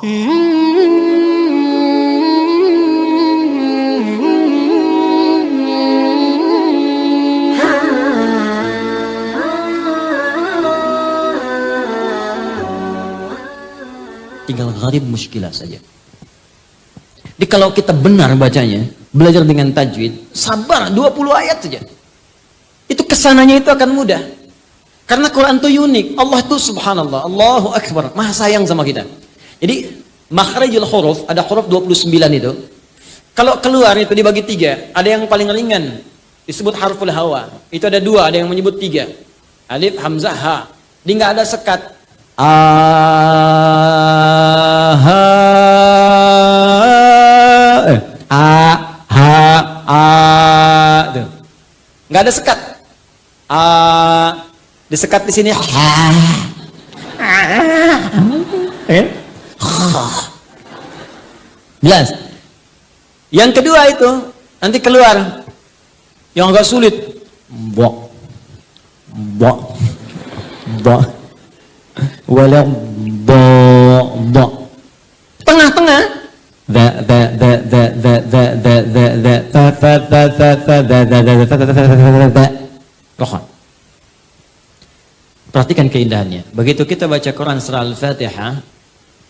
Tinggal gharib muskilah saja. Jadi kalau kita benar bacanya, belajar dengan tajwid, sabar 20 ayat saja. Itu kesananya itu akan mudah. Karena Quran itu unik. Allah itu subhanallah, Allahu Akbar, maha sayang sama kita. Jadi makharijul huruf, ada huruf 29 itu. Kalau keluar itu dibagi 3. Ada yang paling ringan, disebut harful hawa. Itu ada 2, ada yang menyebut 3. Alif, hamzah, ha. Dia nggak ada sekat. Nggak ada sekat. Disekat di sini. Jelas. Yang kedua itu nanti keluar yang agak sulit. Bok, bok, bok. Walau bok. Tengah-tengah. Perhatikan keindahannya. Begitu kita baca Quran surah Al-Fatihah,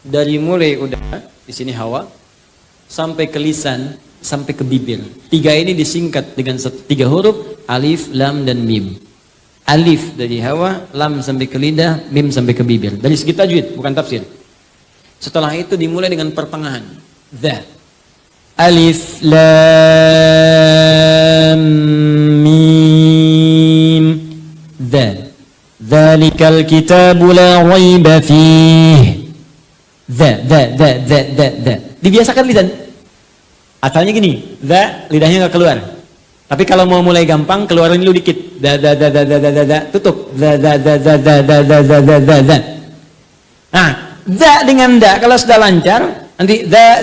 dari mulai udah di sini hawa sampai ke lisan sampai ke bibir. 3 ini disingkat dengan 3 huruf, alif, lam dan mim. Alif dari hawa, lam sampai ke lidah, mim sampai ke bibir. Dari segi tajwid, bukan tafsir. Setelah itu dimulai dengan pertengahan. Dha. Alif, lam, mim. Dha. Dzalikal kitabu la raiba fih. Dha. Dibiasakan lisan. Asalnya gini, dha, lidahnya nggak keluar. Tapi kalau mau mulai gampang, keluarin dulu dikit. Tutup. Nah, da dengan da, kalau sudah lancar, nanti da,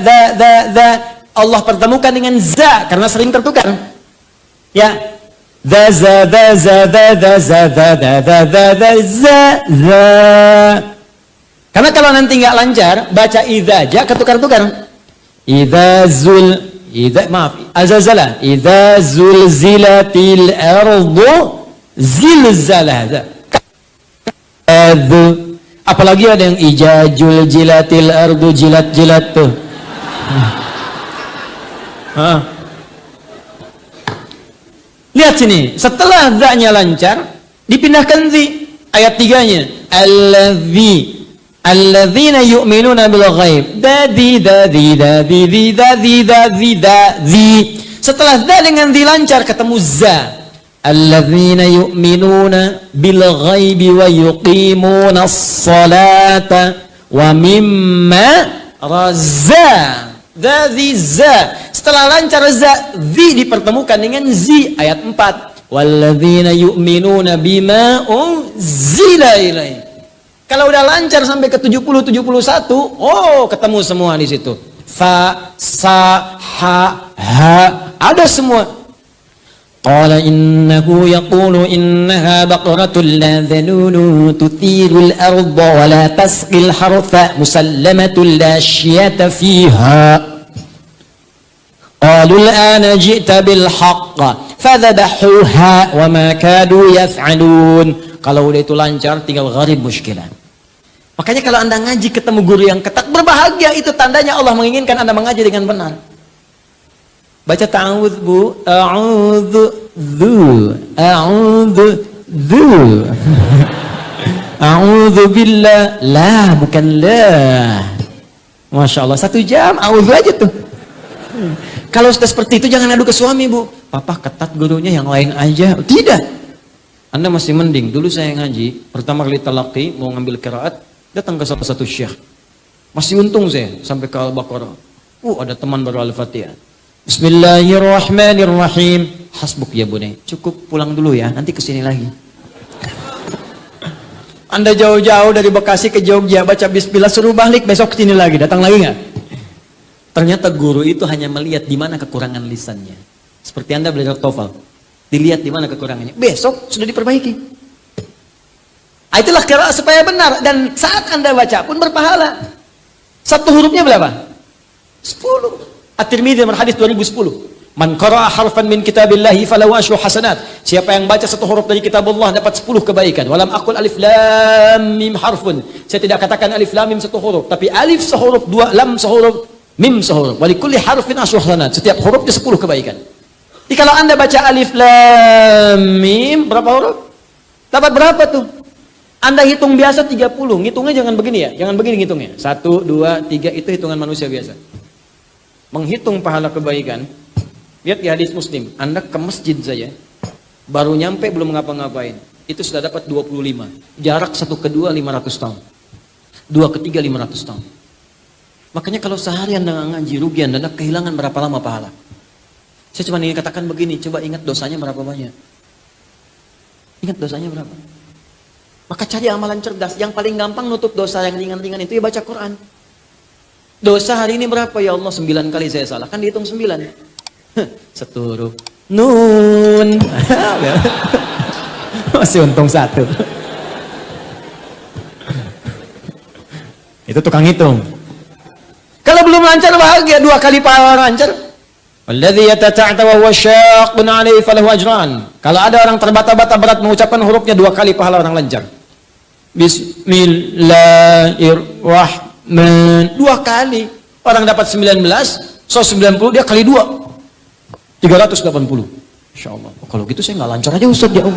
Allah pertemukan dengan za, karena sering tertukar. Ya, za. Karena kalau nanti nggak lancar, baca idza aja ketukar-tukar. Azazala. Idza zulzilatil ardu zilzalaha. Apalagi ada yang ijajul jilatil ardu jilat tuh. Lihat sini, setelah za-nya lancar, dipindahkan zi. Ayat 3-nya. Alladzina yu'minuna bil ghaib. Dadi. Setelah za dengan zi lancar ketemu za. Alladzina yu'minuna bil ghaibi wa yuqimuna as-salata wa mimma razza. Dadi za. Setelah lancar za, zi dipertemukan dengan zi. Ayat 4. Walladzina yu'minuna bima unzila ilaih. Kalau udah lancar sampai ke 70, 71, oh ketemu semua di situ. Fa, sa, ha, ada semua. Qala innahu yaqulu innaha baqaratul la dhalulu tuthirul arda wa la tasqil harfa musallamatul la syiyata fiha. Qalu al-ana ji'ta bil haqq fadhabahuha wa ma kadu yaf'alun. Kalau udah itu lancar, tinggal gharib muskilah. Makanya kalau Anda ngaji ketemu guru yang ketat, berbahagia, itu tandanya Allah menginginkan Anda mengaji dengan benar. Baca ta'awudz bu, a'udzu a'udzu billah, la bukan la. Masya Allah, 1 jam a'udzu aja tuh. Kalau sudah seperti itu jangan adu ke suami, Bu. Papa ketat gurunya, yang lain aja. Tidak. Anda masih mending. Dulu saya ngaji, pertama kali talaqi, mau ngambil qiraat, datang ke salah satu syekh. Masih untung saya sampai ke Al-Baqarah. Ada teman baru Al-Fatihah. Bismillahirrahmanirrahim. Hasbuk ya bunyi. Cukup pulang dulu ya, nanti kesini lagi. Anda jauh-jauh dari Bekasi ke Jogja, baca bismillah, suruh balik, besok kesini lagi, datang lagi nggak? Ternyata guru itu hanya melihat di mana kekurangan lisannya. Seperti Anda belajar TOEFL. Dilihat di mana kekurangannya. Besok sudah diperbaiki. Itulah qiraat supaya benar, dan saat Anda baca pun berpahala. Satu hurufnya berapa? 10. At-Tirmidzi hadis 2010. Man qara'a harfan min kitabillahi falahu asyru hasanat. Siapa yang baca satu huruf dari kitab Allah dapat 10 kebaikan. Walam aqul alif lam mim harfun. Saya tidak katakan alif lam mim satu huruf, tapi alif sehuruf, dua lam sehuruf, mim sehuruf. Wa likulli harfin asyru hasanat. Setiap hurufnya 10 kebaikan. Jadi kalau Anda baca alif lam mim berapa huruf? Dapat berapa tuh? Anda hitung biasa 30. Ngitungnya jangan begini ya. Jangan begini ngitungnya. 1 2 3 itu hitungan manusia biasa. Menghitung pahala kebaikan. Lihat di hadis Muslim, Anda ke masjid saja, baru nyampe belum ngapa-ngapain, itu sudah dapat 25. Jarak satu ke dua 500 tahun. Dua ke tiga 500 tahun. Makanya kalau sehari Anda ngaji, rugi Anda kehilangan berapa lama pahala. Saya cuma ingin katakan begini, coba ingat dosanya berapa banyak. Ingat dosanya berapa. Maka cari amalan cerdas, yang paling gampang nutup dosa yang ringan-ringan itu ya baca Quran. Dosa hari ini berapa ya Allah? 9 kali saya salah, kan dihitung 9. Satu huruf nun. Masih untung 1. Itu tukang hitung. Kalau belum lancar bahagia, 2 kali pahala lancar. Walladzi yatata'ata wa huwa syaqqun 'alaihi falahu ajran. Kalau ada orang terbata-bata berat mengucapkan hurufnya 2 kali pahala orang lancar. Bismillahirrahmanirrahim. 2 kali. Orang dapat 19, so 90 dia kali 2. 380. Insya Allah. Oh, kalau gitu saya nggak lancar aja Ustaz ya Om.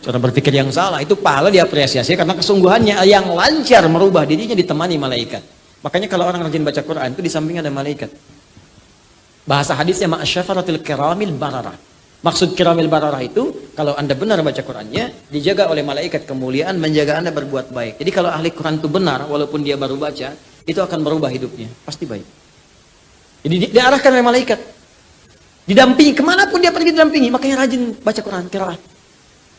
Cara berpikir yang salah, itu pahala diapresiasi karena kesungguhannya yang lancar merubah dirinya ditemani malaikat. Makanya kalau orang rajin baca Quran itu di samping ada malaikat. Bahasa hadisnya ma'asyafaratil kiramil bararah. Maksud kiramil bararah itu kalau Anda benar baca Qurannya, dijaga oleh malaikat kemuliaan menjaga Anda berbuat baik. Jadi kalau ahli Quran itu benar walaupun dia baru baca, itu akan merubah hidupnya, pasti baik. Jadi diarahkan oleh malaikat. Didampingi, kemanapun dia pergi didampingi. Makanya rajin baca Quran, qiraat.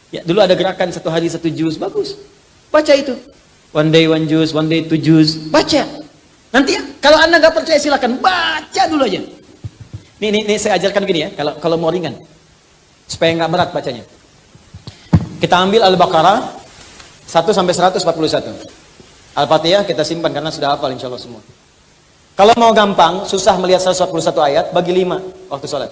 Ya, dulu ada gerakan 1 hari 1 juz, bagus. Baca itu. One day 1 juz, one day 2 juz. Baca. Nanti kalau Anda nggak percaya silakan baca dulu aja. Nih saya ajarkan gini ya, kalau mau ringan. Supaya nggak berat bacanya. Kita ambil Al-Baqarah 1 sampai 141. Al-Fatihah kita simpan karena sudah hafal insya Allah semua. Kalau mau gampang, susah melihat 141 ayat, bagi 5 waktu sholat.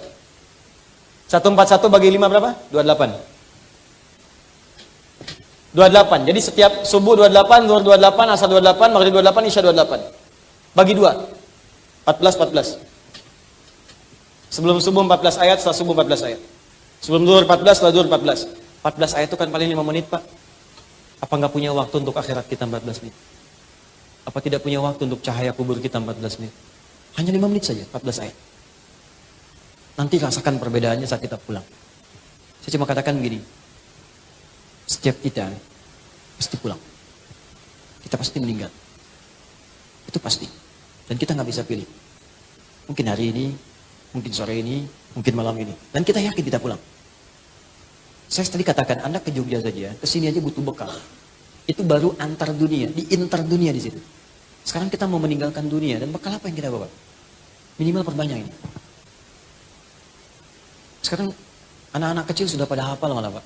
141 bagi 5 berapa? 28. 28. Jadi setiap subuh 28, zuhur 28, asar 28, maghrib 28, isya 28. Bagi 2. 14. Sebelum subuh 14 ayat, setelah subuh 14 ayat. Sebelum zuhur 14, setelah zuhur 14. 14 ayat itu kan paling 5 menit, Pak. Apa nggak punya waktu untuk akhirat kita 14 menit? Apa tidak punya waktu untuk cahaya kubur kita 14 menit? Hanya 5 menit saja, 14 ayat. Nanti rasakan perbedaannya saat kita pulang. Saya cuma katakan begini. Setiap kita pasti pulang. Kita pasti meninggal. Itu pasti. Dan kita nggak bisa pilih. Mungkin hari ini, mungkin sore ini, mungkin malam ini. Dan kita yakin kita pulang. Saya tadi katakan, Anda ke Jogja saja, ke sini aja butuh bekal. Itu baru antar dunia, di inter dunia di situ. Sekarang kita mau meninggalkan dunia dan bekal apa yang kita bawa? Minimal perbanyak ini. Sekarang anak-anak kecil sudah pada hafal malah Pak.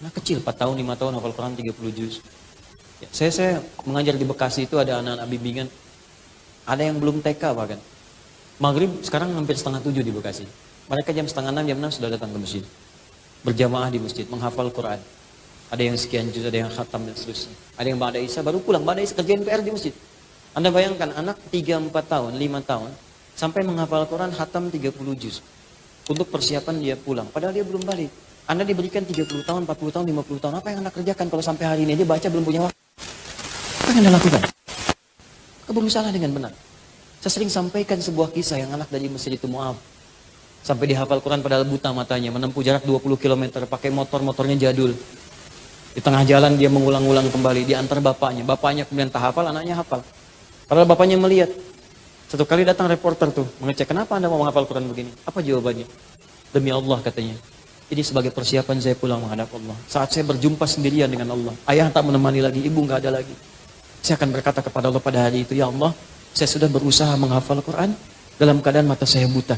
Anak kecil 4 tahun, 5 tahun hafal Quran 30 juz. Ya, saya mengajar di Bekasi itu ada anak-anak bimbingan. Ada yang belum TK bahkan. Maghrib sekarang hampir setengah 7 di Bekasi. Mereka jam setengah 6, jam 6 sudah datang ke masjid. Berjamaah di masjid, menghafal Quran. Ada yang sekian juz, ada yang khatam dan seterusnya. Ada yang Ba'da Isya baru pulang, Ba'da Isya kerjain PR di masjid. Anda bayangkan anak 3, 4 tahun, 5 tahun sampai menghafal Quran khatam 30 juz. Untuk persiapan dia pulang, padahal dia belum balik. Anda diberikan 30 tahun, 40 tahun, 50 tahun, apa yang Anda kerjakan kalau sampai hari ini aja baca belum punya waktu? Apa yang Anda lakukan? Berusaha dengan benar. Saya sering sampaikan sebuah kisah yang anak dari Mesir itu Mu'ab. Sampai dihafal Quran padahal buta matanya, menempuh jarak 20 km, pakai motornya jadul. Di tengah jalan dia mengulang-ulang kembali, diantar bapaknya. Bapaknya kemudian tak hafal, anaknya hafal. Padahal bapaknya melihat. Satu kali datang reporter tuh, mengecek, kenapa Anda mau menghafal Quran begini? Apa jawabannya? Demi Allah katanya. Ini sebagai persiapan saya pulang menghadap Allah. Saat saya berjumpa sendirian dengan Allah. Ayah tak menemani lagi, ibu nggak ada lagi. Saya akan berkata kepada Allah pada hari itu, ya Allah, saya sudah berusaha menghafal Quran dalam keadaan mata saya buta.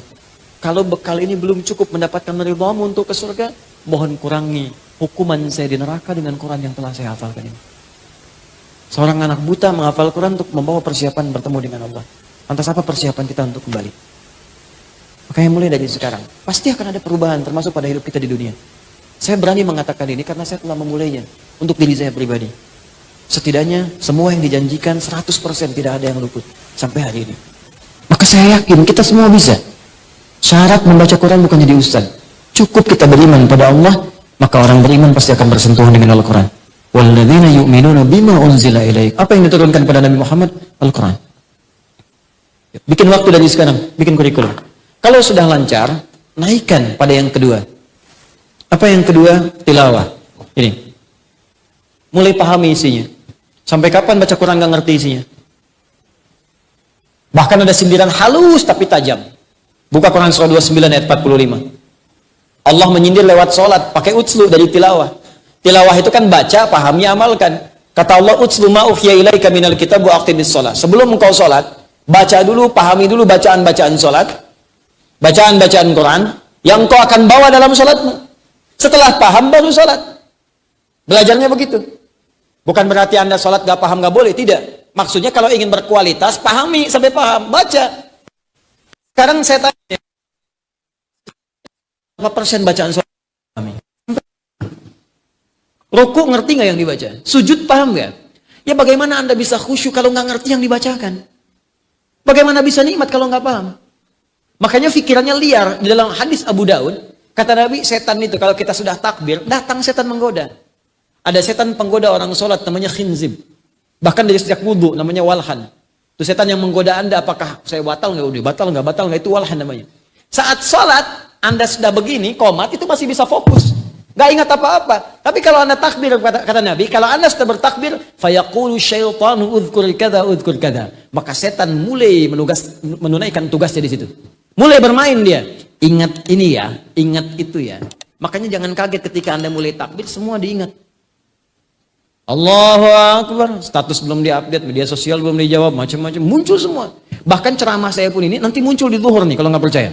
Kalau bekal ini belum cukup mendapatkan ridhamu untuk ke surga, mohon kurangi hukuman saya di neraka dengan Quran yang telah saya hafalkan ini. Seorang anak buta menghafal Quran untuk membawa persiapan bertemu dengan Allah. Lantas apa persiapan kita untuk kembali? Makanya mulai dari sekarang, pasti akan ada perubahan termasuk pada hidup kita di dunia. Saya berani mengatakan ini karena saya telah memulainya untuk diri saya pribadi. Setidaknya semua yang dijanjikan 100% tidak ada yang luput sampai hari ini. Maka saya yakin kita semua bisa. Syarat membaca Quran bukan jadi ustaz. Cukup kita beriman pada Allah, maka orang beriman pasti akan bersentuhan dengan Al-Quran. Walladzina yu'minuna bima unzila ilaik. Apa yang diturunkan pada Nabi Muhammad? Al-Quran. Bikin waktu dari sekarang, bikin kurikulum. Kalau sudah lancar, naikkan pada yang kedua. Apa yang kedua? Tilawah. Ini. Mulai pahami isinya. Sampai kapan baca Quran nggak ngerti isinya? Bahkan ada sindiran halus tapi tajam. Buka Quran surah 29 ayat 45. Allah menyindir lewat sholat, pakai utslu dari tilawah. Tilawah itu kan baca, pahami, amalkan. Kata Allah, utslu ma uhiya ilaika minal kitab wa aqimis sholat. Sebelum engkau sholat, baca dulu, pahami dulu bacaan-bacaan sholat, bacaan-bacaan Quran, yang engkau akan bawa dalam sholatmu. Setelah paham, baru sholat. Belajarnya begitu. Bukan berarti Anda sholat gak paham gak boleh, tidak. Maksudnya kalau ingin berkualitas, pahami sampai paham, baca. Sekarang saya tanya, berapa persen bacaan sholat pahami? Ruku ngerti nggak yang dibaca? Sujud paham nggak? Ya bagaimana Anda bisa khusyuk kalau nggak ngerti yang dibacakan? Bagaimana bisa nikmat kalau nggak paham? Makanya pikirannya liar. Di dalam hadis Abu Daud, kata Nabi, setan itu kalau kita sudah takbir, datang setan menggoda. Ada setan penggoda orang sholat namanya khinzib. Bahkan dari sejak wudhu namanya walhan. Itu setan yang menggoda Anda, apakah saya batal nggak udah? Batal nggak, itu walhan namanya. Saat sholat, Anda sudah begini, komat, itu masih bisa fokus. Gak ingat apa-apa. Tapi kalau Anda takbir, kata Nabi, kalau Anda sudah bertakbir, fayaqulu syaitanu udhkur kada. Maka setan mulai menunaikan tugasnya di situ. Mulai bermain dia. Ingat ini ya, ingat itu ya. Makanya jangan kaget ketika Anda mulai takbir, semua diingat. Allahu Akbar. Status belum diupdate, media sosial belum dijawab, macam-macam. Muncul semua. Bahkan ceramah saya pun ini nanti muncul di zuhur nih, kalau nggak percaya.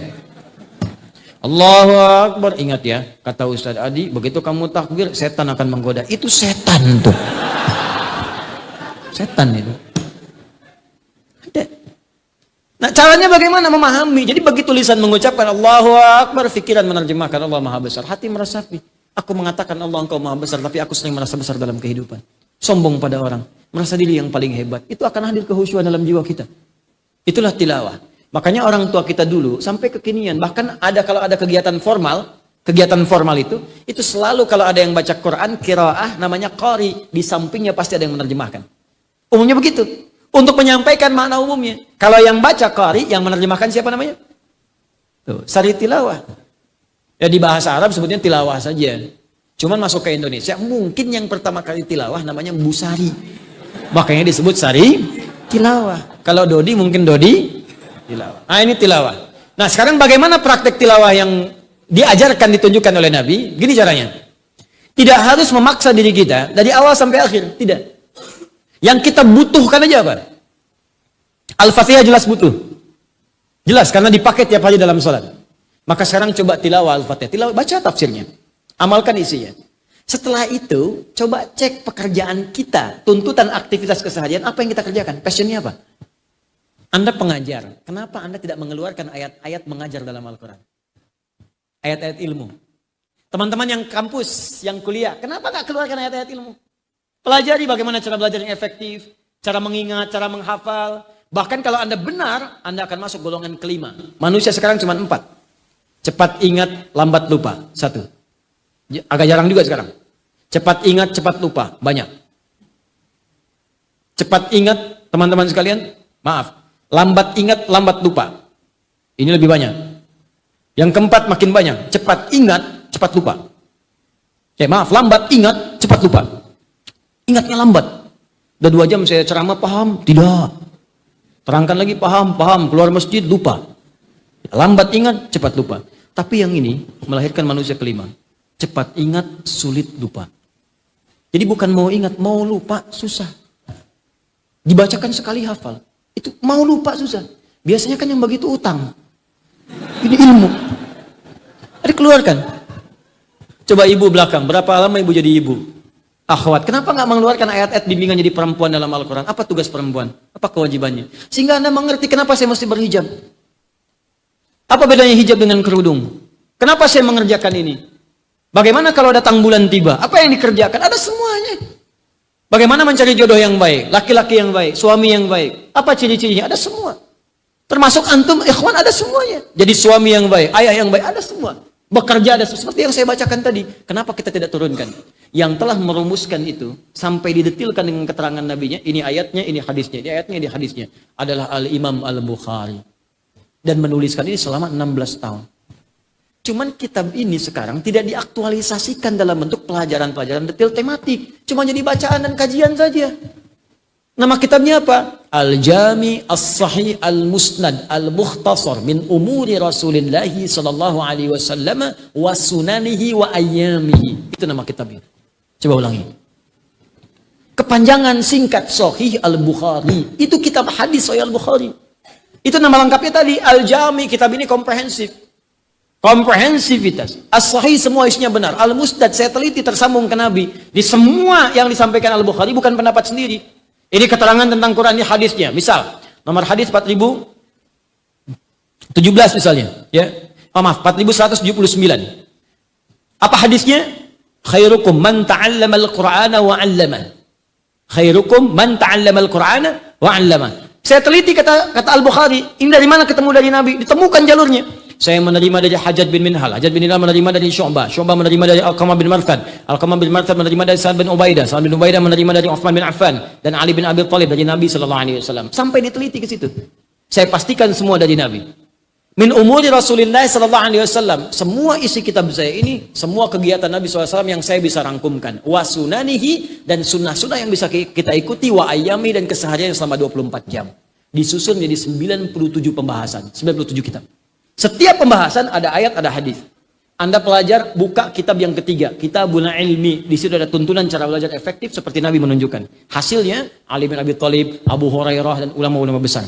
Allahu Akbar. Ingat ya, kata Ustaz Adi, begitu kamu takbir, setan akan menggoda. Itu setan tuh. Setan itu. Ada. Nah, caranya bagaimana memahami? Jadi begitu lisan mengucapkan Allahu Akbar, pikiran menerjemahkan Allah Maha Besar, hati meresapi. Aku mengatakan Allah Engkau Maha Besar, tapi aku sering merasa besar dalam kehidupan. Sombong pada orang, merasa diri yang paling hebat. Itu akan hadir kehusyuan dalam jiwa kita. Itulah tilawah. Makanya orang tua kita dulu sampai kekinian, bahkan kalau ada kegiatan formal itu selalu kalau ada yang baca Quran qiraah namanya qari, di sampingnya pasti ada yang menerjemahkan. Umumnya begitu. Untuk menyampaikan makna umumnya. Kalau yang baca qari, yang menerjemahkan siapa namanya? Tuh, sari tilawah. Ya di bahasa Arab sebutnya tilawah saja. Cuman masuk ke Indonesia, mungkin yang pertama kali tilawah namanya busari. Makanya disebut sari tilawah. Kalau Dodi mungkin Dodi tilawah. Nah ini tilawah. Nah sekarang bagaimana praktek tilawah yang diajarkan, ditunjukkan oleh Nabi? Gini caranya. Tidak harus memaksa diri kita dari awal sampai akhir. Tidak. Yang kita butuhkan aja apa? Al-Fatihah jelas butuh. Jelas karena dipakai tiap hari dalam sholat. Maka sekarang coba tilawah Al-Fatihah. Tilawah, baca tafsirnya. Amalkan isinya. Setelah itu, coba cek pekerjaan kita. Tuntutan aktivitas keseharian, apa yang kita kerjakan? Passionnya apa? Anda pengajar. Kenapa Anda tidak mengeluarkan ayat-ayat mengajar dalam Al-Quran? Ayat-ayat ilmu. Teman-teman yang kampus, yang kuliah, kenapa nggak keluarkan ayat-ayat ilmu? Pelajari bagaimana cara belajar yang efektif, cara mengingat, cara menghafal. Bahkan kalau Anda benar, Anda akan masuk golongan kelima. Manusia sekarang cuma 4. Cepat ingat, lambat lupa. 1. Agak jarang juga sekarang. Cepat ingat, cepat lupa. Banyak. Cepat ingat, teman-teman sekalian, maaf. Lambat ingat, lambat lupa. Ini lebih banyak. Yang keempat makin banyak. Cepat ingat, cepat lupa. Maaf, lambat ingat, cepat lupa. Ingatnya lambat. Udah 2 jam saya ceramah, paham? Tidak. Terangkan lagi, paham. Keluar masjid, lupa. Lambat ingat, cepat lupa. Tapi yang ini melahirkan manusia kelima. Cepat ingat, sulit lupa. Jadi bukan mau ingat, mau lupa susah. Dibacakan sekali hafal. Itu mau lupa susah. Biasanya kan yang begitu utang. Ini ilmu. Ada keluarkan. Coba ibu belakang, berapa lama ibu jadi ibu? Akhwat, kenapa nggak mengeluarkan ayat-ayat bimbingan jadi perempuan dalam Al-Quran? Apa tugas perempuan? Apa kewajibannya? Sehingga Anda mengerti kenapa saya mesti berhijab. Apa bedanya hijab dengan kerudung? Kenapa saya mengerjakan ini? Bagaimana kalau datang bulan tiba? Apa yang dikerjakan? Ada semuanya. Bagaimana mencari jodoh yang baik? Laki-laki yang baik, suami yang baik. Apa ciri-cirinya? Ada semua. Termasuk antum, ikhwan, ada semuanya. Jadi suami yang baik, ayah yang baik, ada semua. Bekerja ada seperti yang saya bacakan tadi. Kenapa kita tidak turunkan? Yang telah merumuskan itu, sampai didetilkan dengan keterangan nabinya, ini ayatnya, ini hadisnya, ini ayatnya, ini hadisnya. Adalah Al-Imam Al-Bukhari. Dan menuliskan ini selama 16 tahun. Cuman kitab ini sekarang tidak diaktualisasikan dalam bentuk pelajaran-pelajaran detail tematik. Cuma jadi bacaan dan kajian saja. Nama kitabnya apa? Al-Jami As-Sahih Al-Musnad Al-Mukhtasar min umuri Rasulullah sallallahu alaihi wasallam wa sunanihi wa ayyamihi. Itu nama kitabnya. Coba ulangi. Kepanjangan singkat Sahih Al-Bukhari. Itu kitab hadis Sahih Al-Bukhari. Itu nama lengkapnya tadi Al-Jami. Kitab ini komprehensif. Komprehensivitas. As-Sahih semua isinya benar. Al-Musnad saya teliti tersambung ke Nabi. Di semua yang disampaikan Al-Bukhari bukan pendapat sendiri. Ini keterangan tentang Quran, ini hadisnya. Misal, nomor hadis 4017 misalnya. Ya. Oh, maaf, 4179. Apa hadisnya? Khairukum man ta'allama al-Qur'ana wa 'allama. Khairukum man ta'allama al-Qur'ana wa 'allama. Saya teliti kata Al-Bukhari. Ini dari mana ketemu dari Nabi? Ditemukan jalurnya. Saya menerima dari Hajjaj bin Minhal. Hajjaj bin Minhal menerima dari Syu'bah. Syu'bah menerima dari Alqamah bin Marthad. Alqamah bin Marthad menerima dari Sa'ad bin Ubaidah. Sa'ad bin Ubaidah menerima dari Uthman bin Affan. Dan Ali bin Abi Thalib dari Nabi SAW. Sampai diteliti ke situ. Saya pastikan semua dari Nabi. Min umuri Rasulullah SAW. Semua isi kitab saya ini, semua kegiatan Nabi SAW yang saya bisa rangkumkan. Wa sunanihi, dan sunnah-sunnah yang bisa kita ikuti. Wa ayyami, dan keseharian selama 24 jam. Disusun menjadi 97 pembahasan. 97 kitab. Setiap pembahasan ada ayat, ada hadis. Anda pelajar, buka kitab yang ketiga, Kitabul Ilmi. Di situ ada tuntunan cara belajar efektif seperti Nabi menunjukkan. Hasilnya Ali bin Abi Thalib, Abu Hurairah, dan ulama-ulama besar.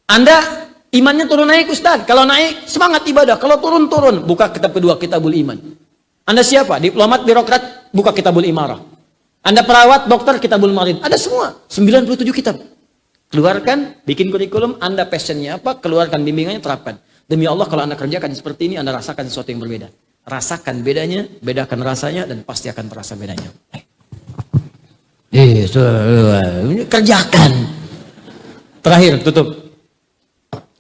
Anda imannya turun naik, Ustaz. Kalau naik, semangat ibadah. Kalau turun, buka kitab kedua, Kitabul Iman. Anda siapa? Diplomat, birokrat, buka Kitabul Imarah. Anda perawat, dokter, Kitabul Marid. Ada semua. 97 kitab. Keluarkan, bikin kurikulum, Anda passionnya apa, keluarkan bimbingannya, terapkan. Demi Allah, kalau Anda kerjakan seperti ini, Anda rasakan sesuatu yang berbeda. Rasakan bedanya, bedakan rasanya, dan pasti akan terasa bedanya. Kerjakan. Terakhir, tutup.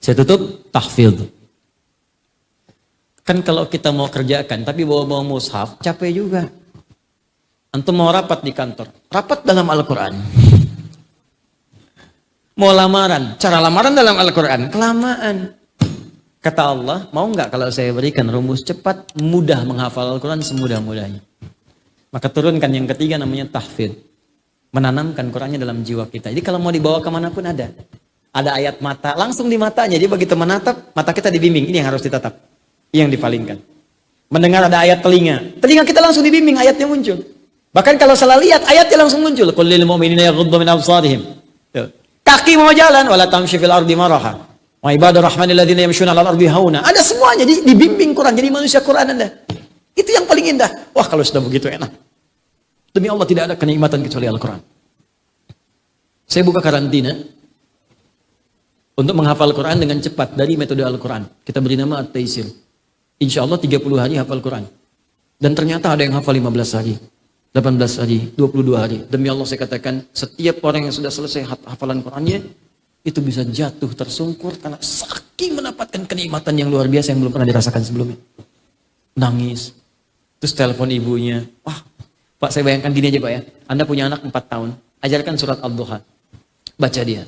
Saya tutup, tahfidz. Kan kalau kita mau kerjakan, tapi bawa-bawa mushaf, capek juga. Antum mau rapat di kantor, rapat dalam Al-Quran. Mau lamaran, cara lamaran dalam Al-Quran, kelamaan. Kata Allah, mau nggak kalau saya berikan rumus cepat, mudah menghafal Al-Quran semudah-mudahnya. Maka turunkan yang ketiga namanya tahfidz. Menanamkan Qurannya dalam jiwa kita. Jadi kalau mau dibawa kemanapun ada. Ada ayat mata, langsung di matanya. Jadi begitu menatap, mata kita dibimbing. Ini yang harus ditatap. Ini yang dipalingkan. Mendengar ada ayat telinga. Telinga kita langsung dibimbing, ayatnya muncul. Bahkan kalau salah lihat, ayatnya langsung muncul. Qul lil mu'minina yaghuddu min absarihim. Tuh. Kaki mau jalan, wala tamshi fil ardi maraha. Wa ibadur rahmanil ladzina yamshuna 'alal ardi hauna. Ada semuanya dibimbing Quran, jadi manusia Quran Anda. Itu yang paling indah. Wah, kalau sudah begitu enak. Demi Allah tidak ada kenikmatan kecuali Al-Quran. Saya buka karantina untuk menghafal Quran dengan cepat dari metode Al-Quran. Kita beri nama At-Taisir. Insya Allah 30 hari hafal Quran. Dan ternyata ada yang hafal 15 hari. 18 hari, 22 hari. Demi Allah saya katakan, setiap orang yang sudah selesai hafalan Qurannya, itu bisa jatuh tersungkur karena saking mendapatkan kenikmatan yang luar biasa yang belum pernah dirasakan sebelumnya. Nangis. Terus telepon ibunya. Wah, Pak, saya bayangkan gini aja Pak ya. Anda punya anak 4 tahun. Ajarkan surat Al-Duha. Baca dia.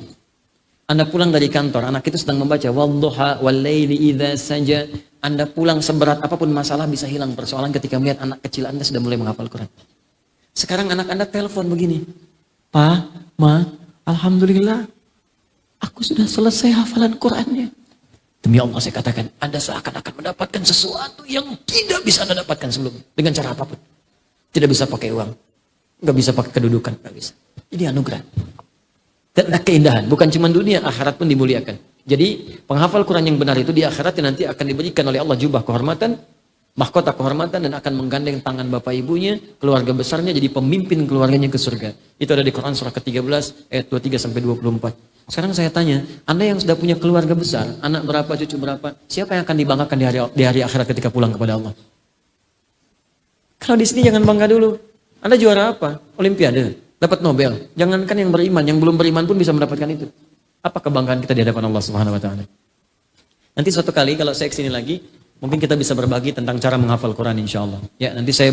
Anda pulang dari kantor, anak itu sedang membaca Wal-Duha wal-laili idza saja. Anda pulang seberat apapun masalah bisa hilang persoalan ketika melihat anak kecil Anda sudah mulai menghafal Quran. Sekarang anak Anda telepon begini. Pak, Ma, Alhamdulillah, aku sudah selesai hafalan Qurannya. Demi Allah saya katakan, Anda seakan-akan mendapatkan sesuatu yang tidak bisa Anda dapatkan sebelumnya. Dengan cara apapun. Tidak bisa pakai uang. Nggak bisa pakai kedudukan. Nggak bisa. Ini anugerah. Dan ada keindahan. Bukan cuma dunia, akhirat pun dimuliakan. Jadi penghafal Quran yang benar itu di akhirat nanti akan diberikan oleh Allah jubah kehormatan. mahkota kehormatan dan akan menggandeng tangan bapak ibunya, keluarga besarnya jadi pemimpin keluarganya ke surga. Itu ada di Quran surah ke-13 ayat 23 sampai 24. Sekarang saya tanya, Anda yang sudah punya keluarga besar, anak berapa, cucu berapa, siapa yang akan dibanggakan di hari akhirat ketika pulang kepada Allah? Kalau di sini jangan bangga dulu. Anda juara apa? Olimpiade, dapat Nobel. Jangankan yang beriman, yang belum beriman pun bisa mendapatkan itu. Apa kebanggaan kita di hadapan Allah Subhanahu wa taala? Nanti suatu kali kalau saya kesini lagi, mungkin kita bisa berbagi tentang cara menghafal Quran insyaallah. Ya, nanti saya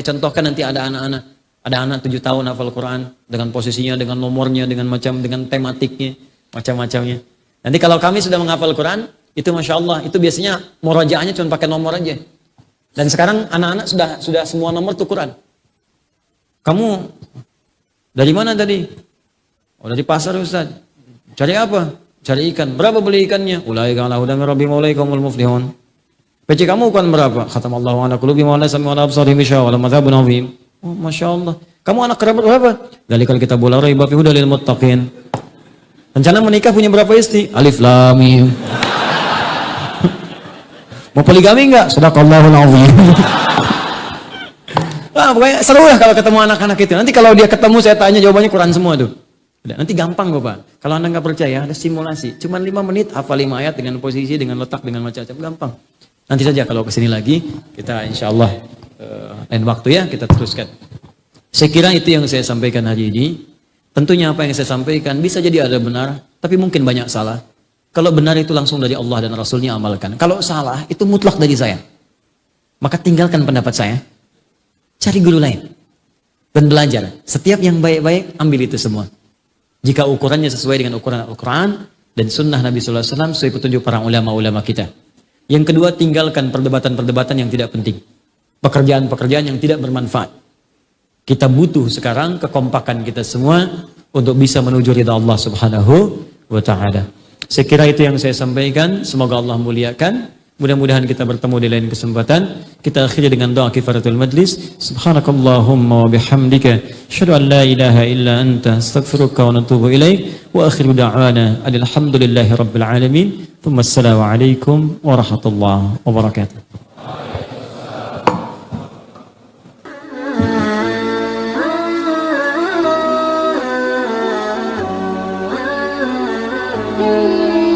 contohkan nanti ada anak-anak. Ada anak 7 tahun hafal Quran dengan posisinya, dengan nomornya, dengan tematiknya, macam-macamnya. Nanti kalau kami sudah menghafal Quran, itu masya Allah, itu biasanya murajaahnya cuma pakai nomor aja. Dan sekarang anak-anak sudah semua nomor tuh Quran. Kamu dari mana tadi? Oh, dari pasar Ustaz. Cari apa? Cari ikan. Berapa beli ikannya? Ulaika ala hudan min rabbihim wa ulaika humul muflihun. PC kamu kan berapa? Khatamallahu ala qulubihim wa ala sam'ihim wa ala absarihim wa lahum adzabun adzim. Oh, masya Allah. Kamu anak kerabat berapa? Dzalikal kitabul la raiba fihi hudal lil muttaqin. Rencana menikah punya berapa istri? Alif lam mim. Mau poligami enggak? Sadaqallahul azim. Pokoknya seru lah kalau ketemu anak-anak itu. Nanti kalau dia ketemu saya tanya jawabannya Quran semua tuh. Nanti gampang kok Pak. Kalau Anda nggak percaya ada simulasi. Cuman 5 menit hafal 5 ayat dengan posisi, dengan letak, dengan macam-macam, gampang. Nanti saja kalau kesini lagi kita insya Allah lain waktu ya kita teruskan. Saya kira itu yang saya sampaikan hari ini. Tentunya apa yang saya sampaikan bisa jadi ada benar, tapi mungkin banyak salah. Kalau benar itu langsung dari Allah dan Rasulnya amalkan. Kalau salah itu mutlak dari saya. Maka tinggalkan pendapat saya. Cari guru lain. Dan belajar. Setiap yang baik-baik ambil itu semua. Jika ukurannya sesuai dengan ukuran Al-Quran dan sunnah Nabi SAW sesuai petunjuk para ulama-ulama kita. Yang kedua, tinggalkan perdebatan-perdebatan yang tidak penting. Pekerjaan-pekerjaan yang tidak bermanfaat. Kita butuh sekarang kekompakan kita semua untuk bisa menuju ridha Allah Subhanahu wa taala. Saya kira itu yang saya sampaikan. Semoga Allah muliakan. Mudah-mudahan kita bertemu di lain kesempatan. Kita akhiri dengan doa kifaratul majlis. Subhanakallahumma wa bihamdika asyhadu an la ilaha illa anta astaghfiruka wa atubu ilaik. Wa akhiru da'wana alhamdulillahi rabbil alamin. Thumma assalamu alaikum warahmatullahi wabarakatuh. Thank you.